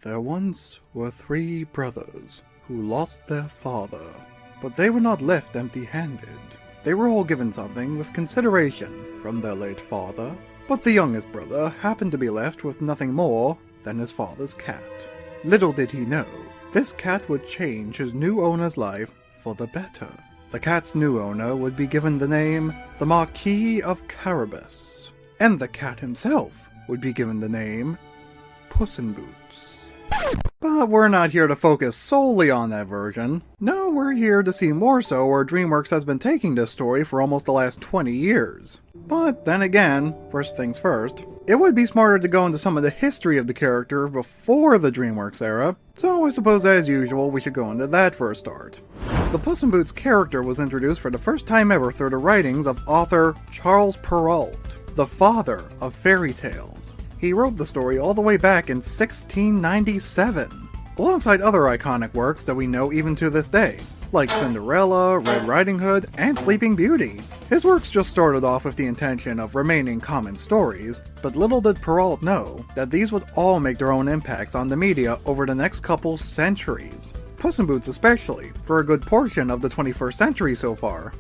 There once were 3 brothers who lost their father, but they were not left empty-handed. They were all given something with consideration from their late father, but the youngest brother happened to be left with nothing more than his father's cat. Little did he know, this cat would change his new owner's life for the better. The cat's new owner would be given the name the Marquis of Carabas, and the cat himself would be given the name Puss in Boots. But we're not here to focus solely on that version. No, we're here to see more so where DreamWorks has been taking this story for almost the last 20 years. But then again, first things first, it would be smarter to go into some of the history of the character before the DreamWorks era, so I suppose as usual we should go into that for a start. The Puss in Boots character was introduced for the first time ever through the writings of author Charles Perrault, the father of fairy tales. He wrote the story all the way back in 1697, alongside other iconic works that we know even to this day, like Cinderella, Red Riding Hood, and Sleeping Beauty. His works just started off with the intention of remaining common stories, but little did Perrault know that these would all make their own impacts on the media over the next couple centuries. Puss in Boots especially, for a good portion of the 21st century so far.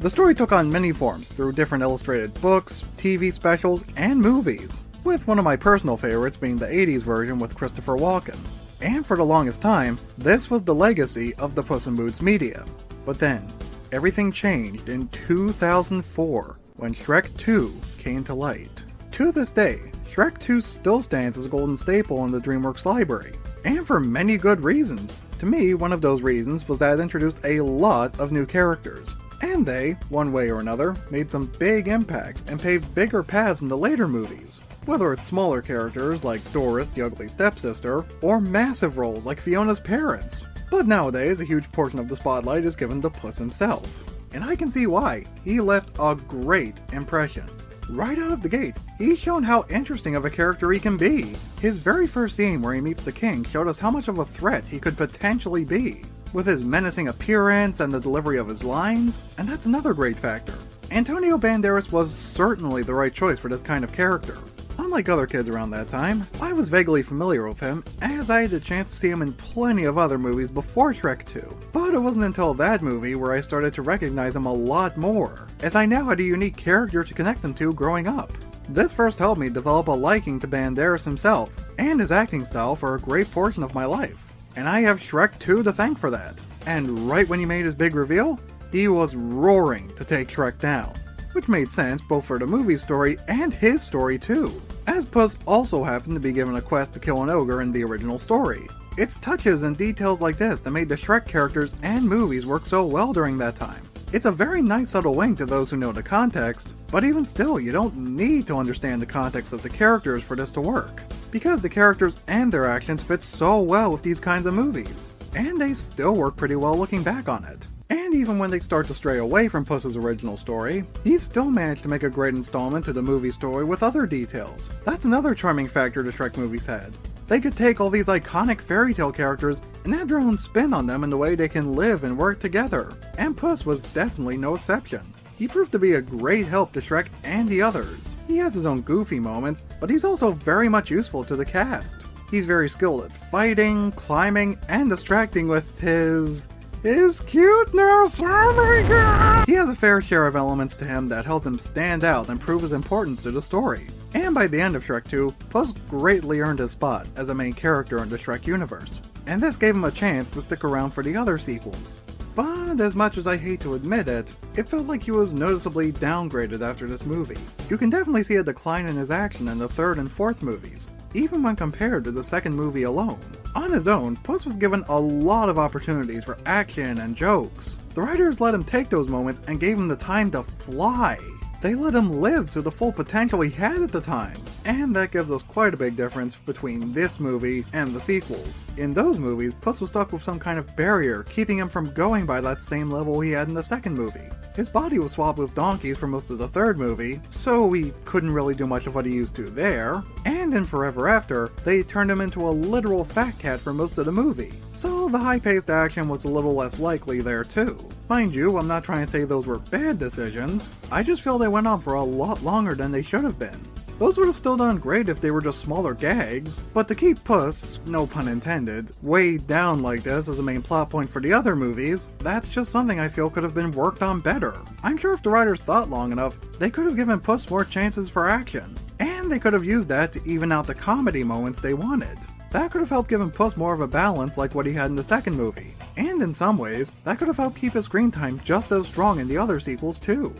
The story took on many forms through different illustrated books, TV specials, and movies, with one of my personal favorites being the 80s version with Christopher Walken. And for the longest time, this was the legacy of the Puss in Boots media. But then, everything changed in 2004, when Shrek 2 came to light. To this day, Shrek 2 still stands as a golden staple in the DreamWorks library, and for many good reasons. To me, one of those reasons was that it introduced a lot of new characters, and they, one way or another, made some big impacts and paved bigger paths in the later movies. Whether it's smaller characters like Doris the Ugly Stepsister, or massive roles like Fiona's parents. But nowadays, a huge portion of the spotlight is given to Puss himself. And I can see why. He left a great impression. Right out of the gate, he's shown how interesting of a character he can be. His very first scene where he meets the king showed us how much of a threat he could potentially be, with his menacing appearance and the delivery of his lines, and that's another great factor. Antonio Banderas was certainly the right choice for this kind of character. Unlike other kids around that time, I was vaguely familiar with him, as I had the chance to see him in plenty of other movies before Shrek 2. But it wasn't until that movie where I started to recognize him a lot more, as I now had a unique character to connect him to growing up. This first helped me develop a liking to Banderas himself, and his acting style for a great portion of my life. And I have Shrek 2 to thank for that. And right when he made his big reveal, he was roaring to take Shrek down. Which made sense both for the movie story and his story too, as Puss also happened to be given a quest to kill an ogre in the original story. It's touches and details like this that made the Shrek characters and movies work so well during that time. It's a very nice subtle wink to those who know the context, but even still, you don't need to understand the context of the characters for this to work, because the characters and their actions fit so well with these kinds of movies, and they still work pretty well looking back on it. And even when they start to stray away from Puss's original story, he still managed to make a great installment to the movie story with other details. That's another charming factor the Shrek movies had. They could take all these iconic fairy tale characters and add their own spin on them in the way they can live and work together. And Puss was definitely no exception. He proved to be a great help to Shrek and the others. He has his own goofy moments, but he's also very much useful to the cast. He's very skilled at fighting, climbing, and distracting with his cuteness, oh my god! He has a fair share of elements to him that helped him stand out and prove his importance to the story. And by the end of Shrek 2, Puss greatly earned his spot as a main character in the Shrek universe, and this gave him a chance to stick around for the other sequels. But as much as I hate to admit it, it felt like he was noticeably downgraded after this movie. You can definitely see a decline in his action in the third and fourth movies, even when compared to the second movie alone. On his own, Puss was given a lot of opportunities for action and jokes. The writers let him take those moments and gave him the time to fly. They let him live to the full potential he had at the time. And that gives us quite a big difference between this movie and the sequels. In those movies, Puss was stuck with some kind of barrier keeping him from going by that same level he had in the second movie. His body was swapped with donkeys for most of the third movie, so he couldn't really do much of what he used to there. And in Forever After, they turned him into a literal fat cat for most of the movie. So the high-paced action was a little less likely there too. Mind you, I'm not trying to say those were bad decisions, I just feel they went on for a lot longer than they should have been. Those would have still done great if they were just smaller gags, but to keep Puss, no pun intended, weighed down like this as a main plot point for the other movies, that's just something I feel could have been worked on better. I'm sure if the writers thought long enough, they could have given Puss more chances for action, and they could have used that to even out the comedy moments they wanted. That could have helped give Puss more of a balance like what he had in the second movie, and in some ways, that could have helped keep his screen time just as strong in the other sequels too.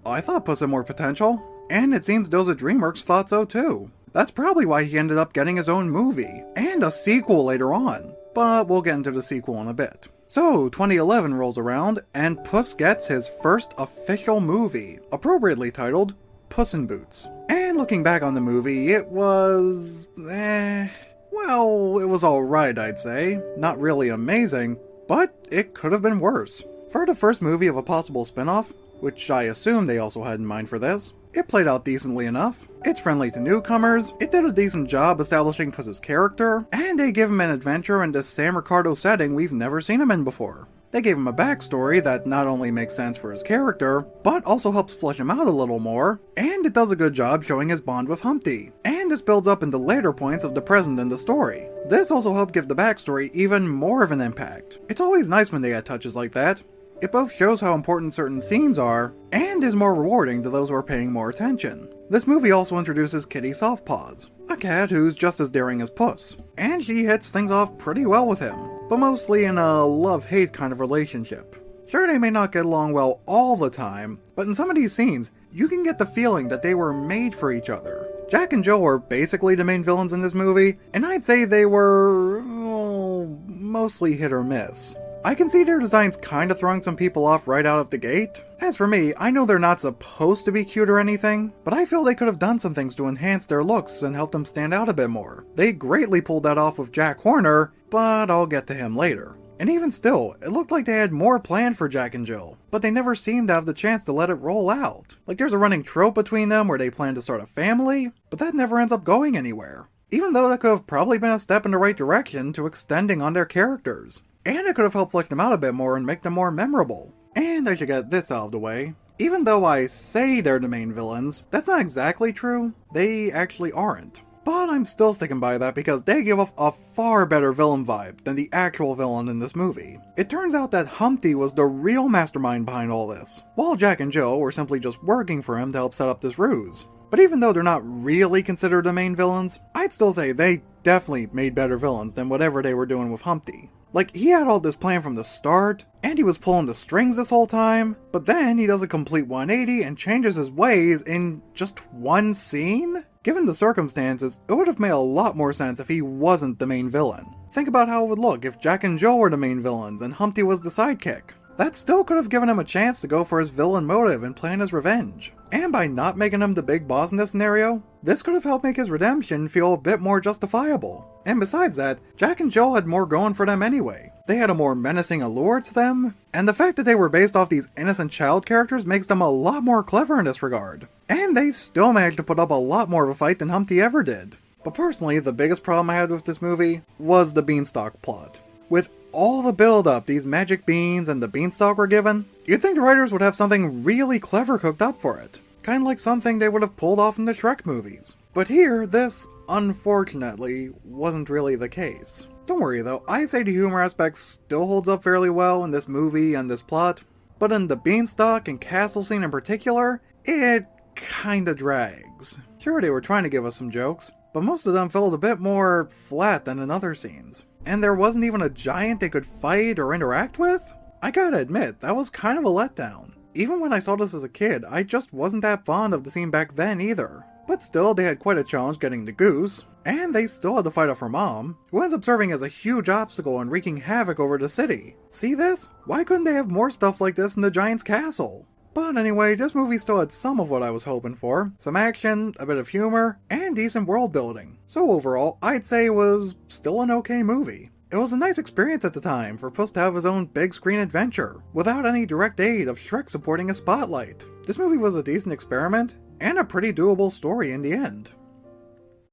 I thought Puss had more potential, and it seems those at DreamWorks thought so too. That's probably why he ended up getting his own movie, and a sequel later on, but we'll get into the sequel in a bit. So, 2011 rolls around, and Puss gets his first official movie, appropriately titled Puss in Boots. And looking back on the movie, it was... well, it was alright, I'd say. Not really amazing, but it could have been worse. For the first movie of a possible spin-off, which I assume they also had in mind for this, it played out decently enough. It's friendly to newcomers, it did a decent job establishing Puss's character, and they give him an adventure in this San Ricardo setting we've never seen him in before. They gave him a backstory that not only makes sense for his character, but also helps flesh him out a little more, and it does a good job showing his bond with Humpty, and this builds up into later points of the present in the story. This also helped give the backstory even more of an impact. It's always nice when they add touches like that. It both shows how important certain scenes are, and is more rewarding to those who are paying more attention. This movie also introduces Kitty Softpaws, a cat who's just as daring as Puss, and she hits things off pretty well with him, but mostly in a love-hate kind of relationship. Sure, they may not get along well all the time, but in some of these scenes, you can get the feeling that they were made for each other. Jack and Jill are basically the main villains in this movie, and I'd say they were... mostly hit or miss. I can see their designs kinda throwing some people off right out of the gate. As for me, I know they're not supposed to be cute or anything, but I feel they could have done some things to enhance their looks and help them stand out a bit more. They greatly pulled that off with Jack Horner, but I'll get to him later. And even still, it looked like they had more planned for Jack and Jill, but they never seemed to have the chance to let it roll out. Like there's a running trope between them where they plan to start a family, but that never ends up going anywhere. Even though that could have probably been a step in the right direction to extending on their characters. And it could have helped flesh them out a bit more and make them more memorable. And I should get this out of the way. Even though I say they're the main villains, that's not exactly true. They actually aren't. But I'm still sticking by that because they give off a far better villain vibe than the actual villain in this movie. It turns out that Humpty was the real mastermind behind all this, while Jack and Jill were simply just working for him to help set up this ruse. But even though they're not really considered the main villains, I'd still say they definitely made better villains than whatever they were doing with Humpty. Like, he had all this plan from the start, and he was pulling the strings this whole time, but then he does a complete 180 and changes his ways in just one scene? Given the circumstances, it would have made a lot more sense if he wasn't the main villain. Think about how it would look if Jack and Jill were the main villains and Humpty was the sidekick. That still could have given him a chance to go for his villain motive and plan his revenge. And by not making him the big boss in this scenario, this could have helped make his redemption feel a bit more justifiable. And besides that, Jack and Jill had more going for them anyway. They had a more menacing allure to them, and the fact that they were based off these innocent child characters makes them a lot more clever in this regard. And they still managed to put up a lot more of a fight than Humpty ever did. But personally, the biggest problem I had with this movie was the beanstalk plot. With all the build-up these magic beans and the beanstalk were given, you'd think the writers would have something really clever cooked up for it. Kinda like something they would have pulled off in the Shrek movies. But here, this, unfortunately, wasn't really the case. Don't worry though, I'd say the humor aspect still holds up fairly well in this movie and this plot, but in the beanstalk and castle scene in particular, it kinda drags. Sure, they were trying to give us some jokes, but most of them felt a bit more flat than in other scenes. And there wasn't even a giant they could fight or interact with? I gotta admit, that was kind of a letdown. Even when I saw this as a kid, I just wasn't that fond of the scene back then either. But still, they had quite a challenge getting the goose, and they still had to fight off her mom, who ends up serving as a huge obstacle and wreaking havoc over the city. See this? Why couldn't they have more stuff like this in the giant's castle? But anyway, this movie still had some of what I was hoping for. Some action, a bit of humor, and decent world building. So overall, I'd say it was still an okay movie. It was a nice experience at the time for Puss to have his own big screen adventure, without any direct aid of Shrek supporting a spotlight. This movie was a decent experiment, and a pretty doable story in the end.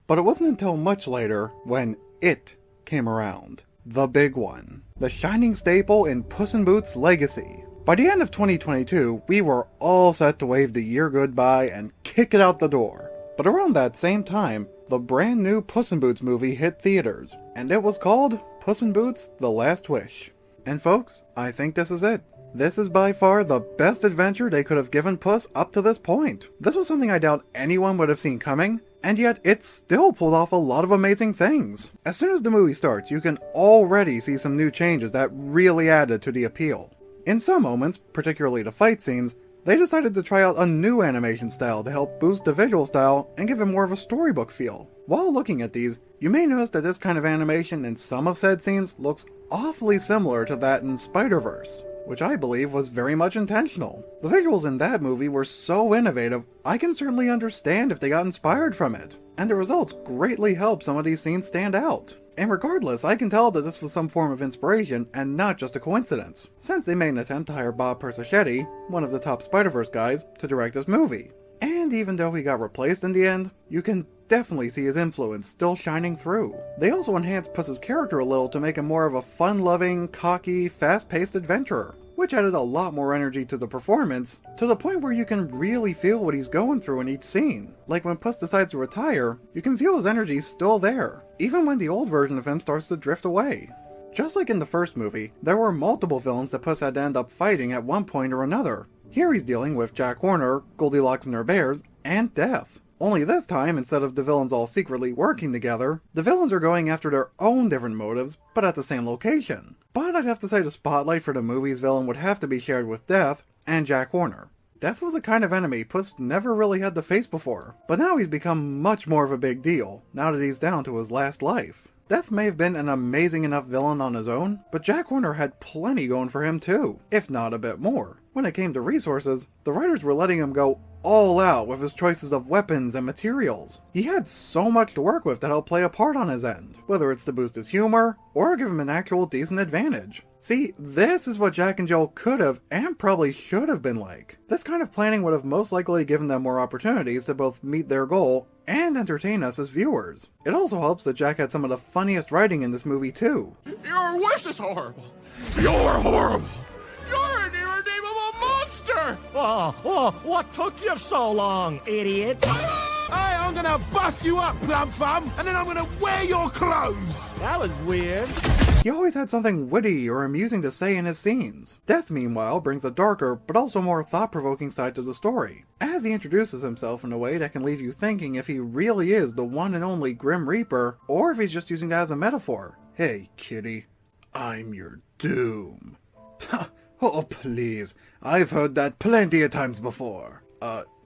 But it wasn't until much later when It came around. The big one. The shining staple in Puss in Boots' legacy. By the end of 2022, we were all set to wave the year goodbye and kick it out the door. But around that same time, the brand new Puss in Boots movie hit theaters, and it was called Puss in Boots: The Last Wish. And folks, I think this is it. This is by far the best adventure they could have given Puss up to this point. This was something I doubt anyone would have seen coming, and yet it still pulled off a lot of amazing things. As soon as the movie starts, you can already see some new changes that really added to the appeal. In some moments, particularly the fight scenes, they decided to try out a new animation style to help boost the visual style and give it more of a storybook feel. While looking at these, you may notice that this kind of animation in some of said scenes looks awfully similar to that in Spider-Verse, which I believe was very much intentional. The visuals in that movie were so innovative, I can certainly understand if they got inspired from it, and the results greatly help some of these scenes stand out. And regardless, I can tell that this was some form of inspiration and not just a coincidence, since they made an attempt to hire Bob Persichetti, one of the top Spider-Verse guys, to direct this movie. And even though he got replaced in the end, you can definitely see his influence still shining through. They also enhanced Puss's character a little to make him more of a fun-loving, cocky, fast-paced adventurer, which added a lot more energy to the performance, to the point where you can really feel what he's going through in each scene. Like when Puss decides to retire, you can feel his energy still there, even when the old version of him starts to drift away. Just like in the first movie, there were multiple villains that Puss had to end up fighting at one point or another. Here he's dealing with Jack Horner, Goldilocks and her bears, and Death. Only this time, instead of the villains all secretly working together, the villains are going after their own different motives, but at the same location. But I'd have to say the spotlight for the movie's villain would have to be shared with Death and Jack Horner. Death was a kind of enemy Puss never really had to face before, but now he's become much more of a big deal, now that he's down to his last life. Death may have been an amazing enough villain on his own, but Jack Horner had plenty going for him too, if not a bit more. When it came to resources, the writers were letting him go all out with his choices of weapons and materials. He had so much to work with that helped play a part on his end, whether it's to boost his humor, or give him an actual decent advantage. See, this is what Jack and Jill could have and probably should have been like. This kind of planning would have most likely given them more opportunities to both meet their goal and entertain us as viewers. It also helps that Jack had some of the funniest writing in this movie too. Your wish is horrible. You're horrible. You're an irredeemable monster. What took you so long, idiot? Hey, I'm gonna bust you up, plum thumb, and then I'm gonna wear your clothes. That was weird. He always had something witty or amusing to say in his scenes. Death, meanwhile, brings a darker but also more thought-provoking side to the story, as he introduces himself in a way that can leave you thinking if he really is the one and only Grim Reaper, or if he's just using that as a metaphor. Hey, kitty, I'm your doom. Oh, please, I've heard that plenty of times before.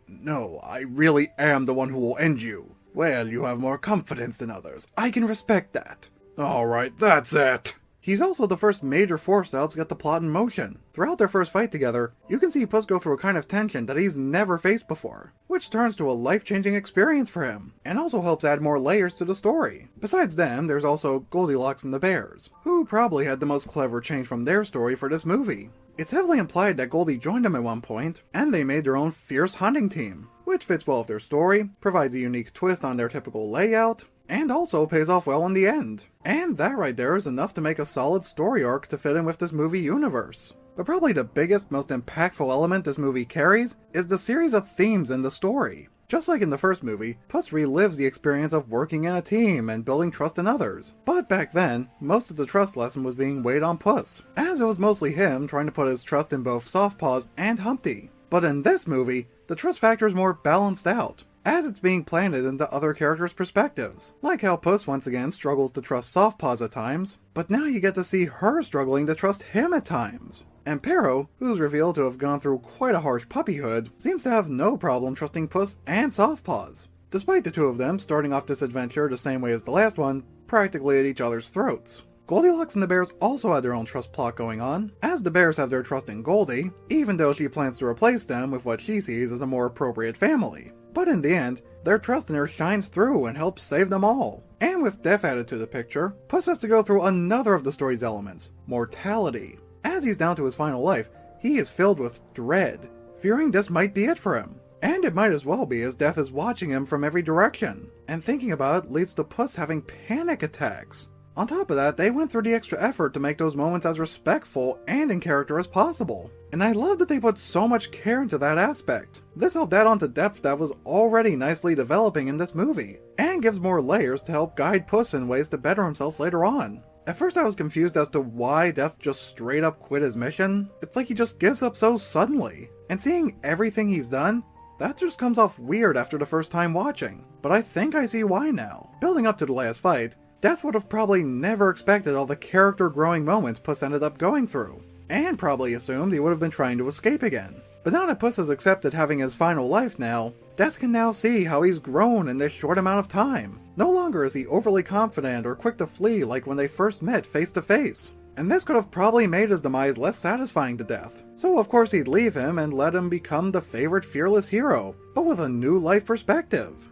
No, I really am the one who will end you. Well, you have more confidence than others. I can respect that. Alright, that's it. He's also the first major force to help get the plot in motion. Throughout their first fight together, you can see Puss go through a kind of tension that he's never faced before, which turns to a life-changing experience for him, and also helps add more layers to the story. Besides them, there's also Goldilocks and the Bears, who probably had the most clever change from their story for this movie. It's heavily implied that Goldie joined them at one point, and they made their own fierce hunting team, which fits well with their story, provides a unique twist on their typical layout, and also pays off well in the end. And that right there is enough to make a solid story arc to fit in with this movie universe. But probably the biggest, most impactful element this movie carries is the series of themes in the story. Just like in the first movie, Puss relives the experience of working in a team and building trust in others. But back then, most of the trust lesson was being weighed on Puss, as it was mostly him trying to put his trust in both Softpaws and Humpty. But in this movie, the trust factor is more balanced out, as it's being planted into other characters' perspectives. Like how Puss once again struggles to trust Softpaws at times, but now you get to see her struggling to trust him at times. And Pero, who's revealed to have gone through quite a harsh puppyhood, seems to have no problem trusting Puss and Softpaws, despite the two of them starting off this adventure the same way as the last one, practically at each other's throats. Goldilocks and the Bears also had their own trust plot going on, as the Bears have their trust in Goldie, even though she plans to replace them with what she sees as a more appropriate family. But in the end, their trust in her shines through and helps save them all. And with Death added to the picture, Puss has to go through another of the story's elements, mortality. As he's down to his final life, he is filled with dread, fearing this might be it for him. And it might as well be, as Death is watching him from every direction. And thinking about it leads to Puss having panic attacks. On top of that, they went through the extra effort to make those moments as respectful and in character as possible. And I love that they put so much care into that aspect. This helped add on to depth that was already nicely developing in this movie, and gives more layers to help guide Puss in ways to better himself later on. At first I was confused as to why Death just straight up quit his mission. It's like he just gives up so suddenly. And seeing everything he's done, that just comes off weird after the first time watching. But I think I see why now. Building up to the last fight, Death would have probably never expected all the character growing moments Puss ended up going through, and probably assumed he would have been trying to escape again. But now that Puss has accepted having his final life now, Death can now see how he's grown in this short amount of time. No longer is he overly confident or quick to flee like when they first met face to face. And this could have probably made his demise less satisfying to Death. So of course he'd leave him and let him become the favorite fearless hero, but with a new life perspective.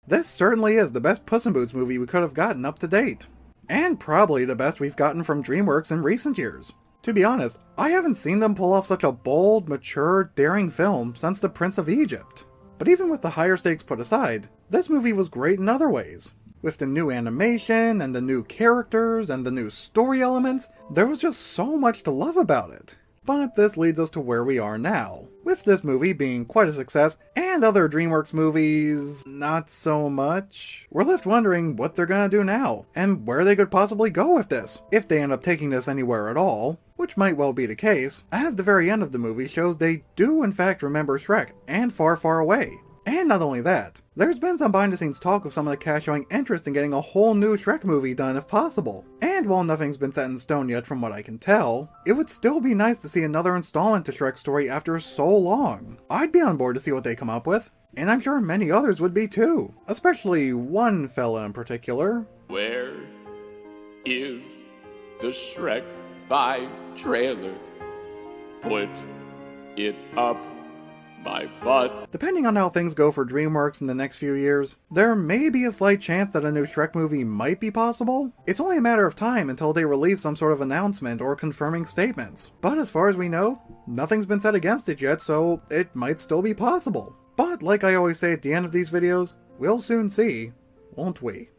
This certainly is the best Puss in Boots movie we could have gotten up to date. And probably the best we've gotten from DreamWorks in recent years. To be honest, I haven't seen them pull off such a bold, mature, daring film since The Prince of Egypt. But even with the higher stakes put aside, this movie was great in other ways. With the new animation, and the new characters, and the new story elements, there was just so much to love about it. But this leads us to where we are now, with this movie being quite a success, and other DreamWorks movies not so much. We're left wondering what they're gonna do now, and where they could possibly go with this, if they end up taking this anywhere at all, which might well be the case, as the very end of the movie shows they do in fact remember Shrek, and Far Far Away. And not only that, there's been some behind the scenes talk of some of the cast showing interest in getting a whole new Shrek movie done if possible. And while nothing's been set in stone yet from what I can tell, it would still be nice to see another installment to Shrek's story after so long. I'd be on board to see what they come up with, and I'm sure many others would be too. Especially one fella in particular. Where is the Shrek 5 trailer? Put it up my butt. Depending on how things go for DreamWorks in the next few years, there may be a slight chance that a new Shrek movie might be possible. It's only a matter of time until they release some sort of announcement or confirming statements. But as far as we know, nothing's been said against it yet, so it might still be possible. But like I always say at the end of these videos, we'll soon see, won't we?